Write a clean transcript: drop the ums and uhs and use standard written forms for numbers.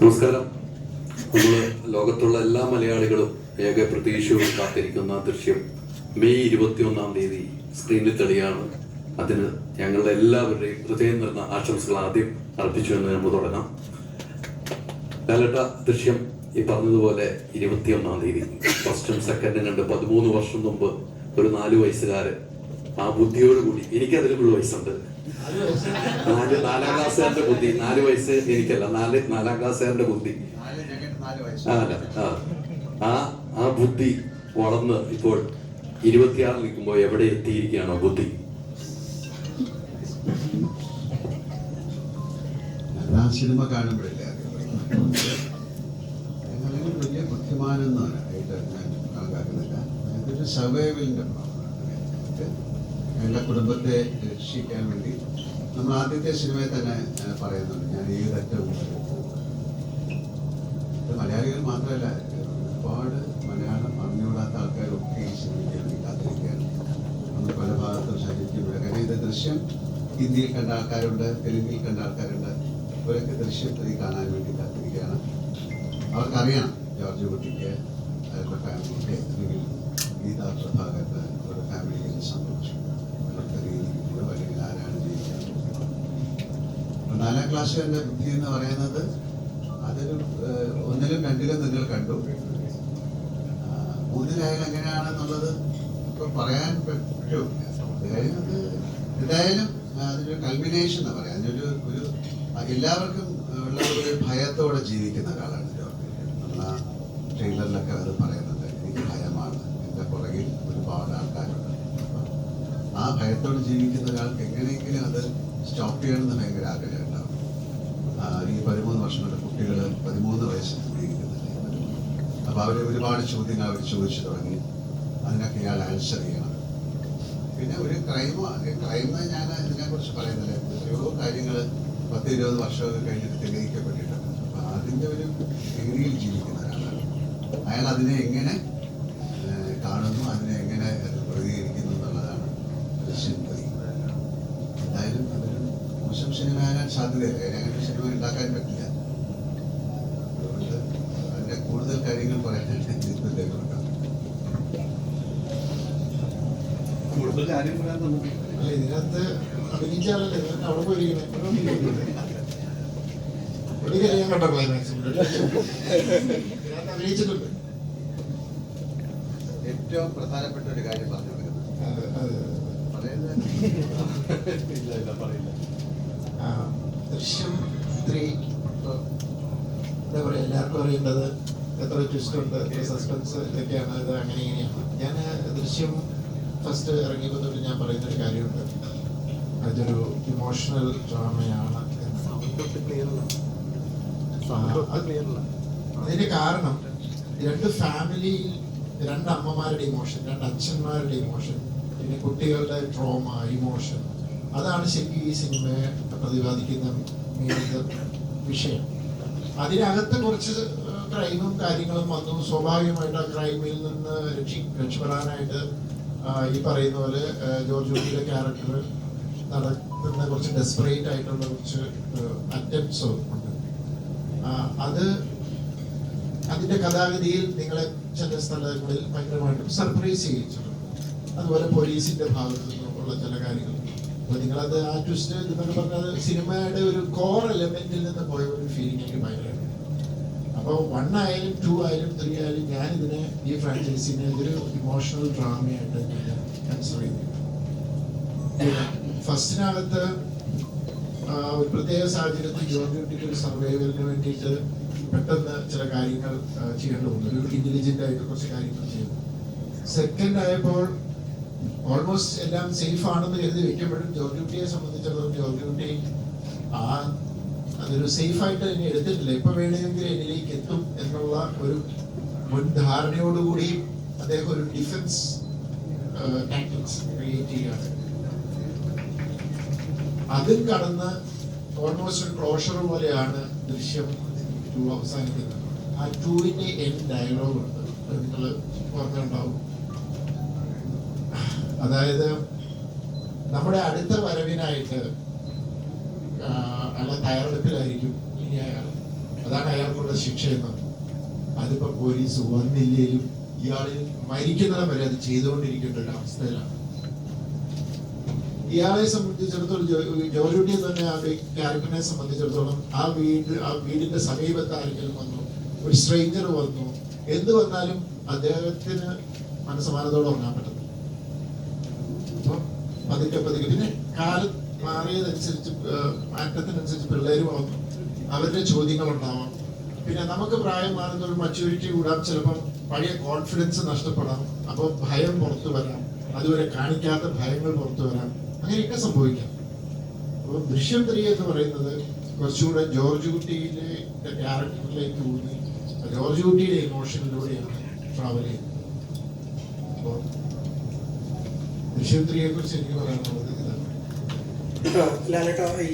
നമസ്കാരം. നമ്മൾ ലോകത്തുള്ള എല്ലാ മലയാളികളും ഏക പ്രതീക്ഷയോട് കാത്തിരിക്കുന്ന ദൃശ്യം മെയ് 21 സ്ക്രീനിൽ തെളിയാണ്. അതിന് ഞങ്ങളുടെ എല്ലാവരുടെയും ഹൃദയം നിറഞ്ഞ ആശംസകൾ ആദ്യം അർപ്പിച്ചു എന്ന് നമ്മൾ തുടങ്ങാം. ലാലേട്ട, ദൃശ്യം ഈ പറഞ്ഞതുപോലെ 21 ഫസ്റ്റും സെക്കൻഡും കണ്ട് 13 വർഷം മുമ്പ് ഒരു 4 വയസ്സുകാരൻ ആ ബുദ്ധിയോടുകൂടി, എനിക്കതിലും വയസ്സുണ്ട്, 4 ക്ലാസ്സുകാരന്റെ ബുദ്ധി, 4 വയസ്സ് എനിക്കല്ല, 4 ക്ലാസ്സുകാരന്റെ ബുദ്ധി, ആ ബുദ്ധി വളർന്ന് ഇപ്പോൾ 26 നിൽക്കുമ്പോൾ എവിടെ എത്തിയിരിക്കുകയാണോ ബുദ്ധി? സിനിമ കാണുമ്പോഴില്ല വലിയ ബുദ്ധിമാനൊന്നും ആയിട്ട് ഞാൻ കണക്കാക്കുന്നില്ല. ഇതൊരു സർവൈവലിന്റെ എൻ്റെ കുടുംബത്തെ രക്ഷിക്കാൻ വേണ്ടി നമ്മൾ ആദ്യത്തെ സിനിമയിൽ തന്നെ പറയുന്നുണ്ട്, ഞാൻ ഏതറ്റവും ഇത് മലയാളികൾ മാത്രമല്ല, ഒരുപാട് മലയാളം അറിഞ്ഞുകൂടാത്ത ആൾക്കാരൊക്കെ ഈ സിനിമയ്ക്ക് വേണ്ടി കാത്തിരിക്കുകയാണ്. നമ്മൾ പല ഭാഗത്തും സഞ്ചരിക്കുമ്പോൾ കാര്യം ഇത് ദൃശ്യം ഹിന്ദിയിൽ കണ്ട ആൾക്കാരുണ്ട്, തെലുങ്കിൽ കണ്ട ആൾക്കാരുണ്ട്, ഇവരൊക്കെ ദൃശ്യം കാണാൻ വേണ്ടി കാത്തിരിക്കുകയാണ്. അവർക്കറിയണം ജോർജ് കുട്ടിക്ക്, അവരുടെ ഫാമിലിക്ക്, അല്ലെങ്കിൽ ഗീതാ പ്രഭാകരന് അവരുടെ ഫാമിലിക്ക് എന്ത് സംഭവിച്ചു, അവരുടെ രീതിയിലോ അല്ലെങ്കിൽ ആരാണ് ജയിക്കാൻ. 4 ക്ലാസ്സുകാരുടെ ബുദ്ധി എന്ന് പറയുന്നത് അതൊരു 1ലും 2ലും നിങ്ങൾ കണ്ടു. 3-ലായാലും എങ്ങനെയാണെന്നുള്ളത് ഇപ്പം പറയാൻ പറ്റും. എന്തായാലും അതിനൊരു കൾമിനേഷൻ എന്ന് പറയാം. അതിനൊരു എല്ലാവർക്കും ഉള്ള ഒരു ഭയത്തോടെ ജീവിക്കുന്ന ഒരാളാണ് ജോർജ്. നമ്മൾ ആ ട്രെയിലറിലൊക്കെ അത് പറയുന്നുണ്ട്, എനിക്ക് ഭയമാണ്, എൻ്റെ പുറകിൽ ഒരുപാട് ആൾക്കാരുണ്ട്. ആ ഭയത്തോടെ ജീവിക്കുന്ന ഒരാൾക്ക് എങ്ങനെയെങ്കിലും അത് സ്റ്റോപ്പ് ചെയ്യണമെന്ന് ഭയങ്കര ആഗ്രഹം ഉണ്ടാവും. ഈ 13 വർഷം കൊണ്ട് കുട്ടികൾ 13 വയസ്സിൽ ജീവിക്കുന്നില്ല. അപ്പോൾ അവർ ഒരുപാട് ചോദ്യങ്ങൾ അവർ ചോദിച്ചു തുടങ്ങി. അതിനൊക്കെ ഇയാൾ ആൻസർ ചെയ്യണം. പിന്നെ ഒരു ക്രൈം ഞാൻ ഇതിനെക്കുറിച്ച് പറയുന്നില്ല. എത്രയോ കാര്യങ്ങൾ 10-20 വർഷമൊക്കെ കഴിഞ്ഞിട്ട് തെളിയിക്കപ്പെട്ടിട്ടുണ്ട്. അപ്പോൾ അതിൻ്റെ ഒരു ഡിഗ്രിയിൽ ജീവിക്കുന്ന ഒരാളാണ് അയാൾ. അതിനെ എങ്ങനെ കാണുന്നു, അതിനെ എങ്ങനെ പ്രതികരിക്കുന്നു എന്നുള്ളതാണ് ദൃശ്യത്തിൽ. എന്തായാലും അതൊരു മോശം സിനിമയാകാൻ സാധ്യതയില്ല. അങ്ങനെ സിനിമ ഉണ്ടാക്കാൻ പറ്റില്ല. അതുകൊണ്ട് അതിൻ്റെ കൂടുതൽ കാര്യങ്ങൾ പറയാനായിട്ട് ഇതിലേക്കുണ്ടാകും. കൂടുതൽ കാര്യം പറയാൻ നമുക്ക് ഇതിനകത്ത് അഭിനയിച്ചാലല്ലേ അവിടെ പോയിരിക്കുന്നത്. ഒരു കാര്യം കണ്ട ക്ലൈമാക്സ് അഭിനയിച്ചിട്ടുണ്ട്. ഏറ്റവും പ്രധാനപ്പെട്ട ഒരു കാര്യം പറഞ്ഞു ദൃശ്യം 3 എന്താ പറയുക, എല്ലാവർക്കും അറിയേണ്ടത് എത്ര ട്വിസ്റ്റ് ഉണ്ട്, എത്ര സസ്പെൻസ് ഇതൊക്കെയാണ്. ഇത് അങ്ങനെ ഇങ്ങനെയാണ്. ഞാൻ ദൃശ്യം ഫസ്റ്റ് ഇറങ്ങിയപ്പോൾ തൊട്ട് ഞാൻ പറയുന്നൊരു കാര്യമുണ്ട്, അതൊരു ഇമോഷണൽ ഡ്രാമയാണ്. അതിന്റെ കാരണം 2 ഫാമിലിയിൽ 2 അമ്മമാരുടെ ഇമോഷൻ, 2 അച്ഛന്മാരുടെ ഇമോഷൻ, പിന്നെ കുട്ടികളുടെ ട്രോമ, ഇമോഷൻ, അതാണ് ശരിക്കും ഈ സിനിമയെ പ്രതിപാദിക്കുന്ന വിഷയം. അതിനകത്ത് കുറച്ച് ക്രൈമും കാര്യങ്ങളും വന്നു. സ്വാഭാവികമായിട്ട് ആ ക്രൈമിൽ നിന്ന് രക്ഷപ്പെടാനായിട്ട് ഈ പറയുന്ന പോലെ ജോർജ് കുട്ടിയുടെ ക്യാരക്ടർ നടത്തുന്ന കുറച്ച് ഡെസ്പറേറ്റ് ആയിട്ടുള്ള കുറച്ച് അറ്റംപ്റ്റ്സ് ഉണ്ട്. അത് അതിൻ്റെ കഥാഗതിയിൽ നിങ്ങളെ ചില സ്ഥലങ്ങളിൽ ഭയങ്കരമായിട്ടും സർപ്രൈസ് ചെയ്യിച്ചിട്ടുണ്ട്. അതുപോലെ പോലീസിന്റെ ഭാഗത്തു നിന്നുള്ള ചില കാര്യങ്ങൾ. അപ്പോൾ നിങ്ങളത് ആ ട്വിസ്റ്റ് എന്നൊക്കെ പറഞ്ഞാൽ സിനിമയുടെ ഒരു കോർ എലമെന്റിൽ നിന്ന് പോയ ഒരു ഫീലിംഗ് എനിക്ക് ഭയങ്കരമാണ്. അപ്പോൾ 1 ആയാലും 2 ആയാലും 3 ആയാലും ഞാനിതിനെ, ഈ ഫ്രാഞ്ചൈസിനെ ഇതൊരു ഇമോഷണൽ ഡ്രാമയായിട്ട് ഞാൻ കൺസിഡർ ചെയ്യുന്നു. ഫസ്റ്റിനകത്ത് ഒരു പ്രത്യേക സാഹചര്യത്തിൽ ജോർജ് കുട്ടിക്ക് ഒരു സർവൈവലിന് വേണ്ടിയിട്ട് പെട്ടെന്ന് ചില കാര്യങ്ങൾ ചെയ്യേണ്ടി വന്നു. ഒരു ഇന്റലിജന്റ് ആയിട്ട് കുറച്ച് കാര്യങ്ങൾ ചെയ്തു. സെക്കൻഡ് ആയപ്പോൾ ഓൾമോസ്റ്റ് എല്ലാം സേഫ് ആണെന്ന് കരുതി വെക്കുമ്പോഴും ജോർജ് കുട്ടിയെ സംബന്ധിച്ചിടത്തോളം ജോർജ് കുട്ടി അതൊരു സേഫായിട്ട് തന്നെ എടുത്തിട്ടില്ല. ഇപ്പൊ വേണമെങ്കിൽ എന്നിലേക്ക് എത്തും എന്നുള്ള ഒരു മുൻധാരണയോടുകൂടി അദ്ദേഹം ഒരു ഡിഫൻസ് ടാക്ടിക്സ് ക്രിയേറ്റ് ചെയ്യുകയാണ്. അതിൽ കടന്ന് ഓൾമോസ്റ്റ് ഒരു ക്ലോഷർ പോലെയാണ് ദൃശ്യം 2 അവസാനിക്കുന്നത്. ആ 2ന്റെ എൻഡ് ഡയലോഗ് ഉണ്ട്, നിങ്ങൾ ഓർമ്മയുണ്ടാവും. അതായത് നമ്മുടെ അടുത്ത വരവിനായിട്ട് അയാൾ തയ്യാറെടുപ്പിലായിരിക്കും ഇനി അയാൾ. അതാണ് അയാൾക്ക് ഇയാൾക്കുള്ള ശിക്ഷയെന്ന്. അതിപ്പോ പോലീസ് വന്നില്ലേലും ഇയാളിൽ മരിക്കുന്നിടം വരെ അത് ചെയ്തുകൊണ്ടിരിക്കേണ്ട ഒരു അവസ്ഥയിലാണ്. ഇയാളെ സംബന്ധിച്ചിടത്തോളം ജോർജ് കുട്ടിയെ തന്നെ ആ ക്യാരക്ടറിനെ സംബന്ധിച്ചിടത്തോളം ആ വീടിന്റെ സമീപത്ത് ആരെങ്കിലും വന്നു, ഒരു സ്ട്രേഞ്ചർ വന്നു, എന്ത് വന്നാലും അദ്ദേഹത്തിന് മനസ്സമാനത്തോടെ ഉറങ്ങാൻ പറ്റുന്നു. അപ്പൊ പതുക്കെ പിന്നെ കാലം മാറിയതനുസരിച്ച് മാറ്റത്തിനനുസരിച്ച് പിള്ളേർ വന്നു, അവരുടെ ചോദ്യങ്ങൾ ഉണ്ടാവാം. പിന്നെ നമുക്ക് പ്രായം മാറുന്ന ഒരു മച്യൂരിറ്റി കൂടാം, ചിലപ്പം പഴയ കോൺഫിഡൻസ് നഷ്ടപ്പെടാം, അപ്പോൾ ഭയം പുറത്തു വരാം, അതുവരെ കാണിക്കാത്ത ഭയങ്ങൾ പുറത്തു വരാം, അങ്ങനെയൊക്കെ സംഭവിക്കാം. അപ്പോൾ ദൃശ്യം 3 എന്ന് പറയുന്നത് കുറച്ചുകൂടെ ജോർജ് കുട്ടിയിലെ ക്യാരക്ടറിലേക്ക് ഊന്നി ജോർജ് കുട്ടിയുടെ ഇമോഷനിലൂടെയാണ് ട്രാവൽ ചെയ്യുന്നത്. അപ്പോൾ ദൃശ്യം 3യെ കുറിച്ച് എനിക്ക് പറയാനുള്ളത് ഇതാണ്. ലാലേട്ടാ ഈ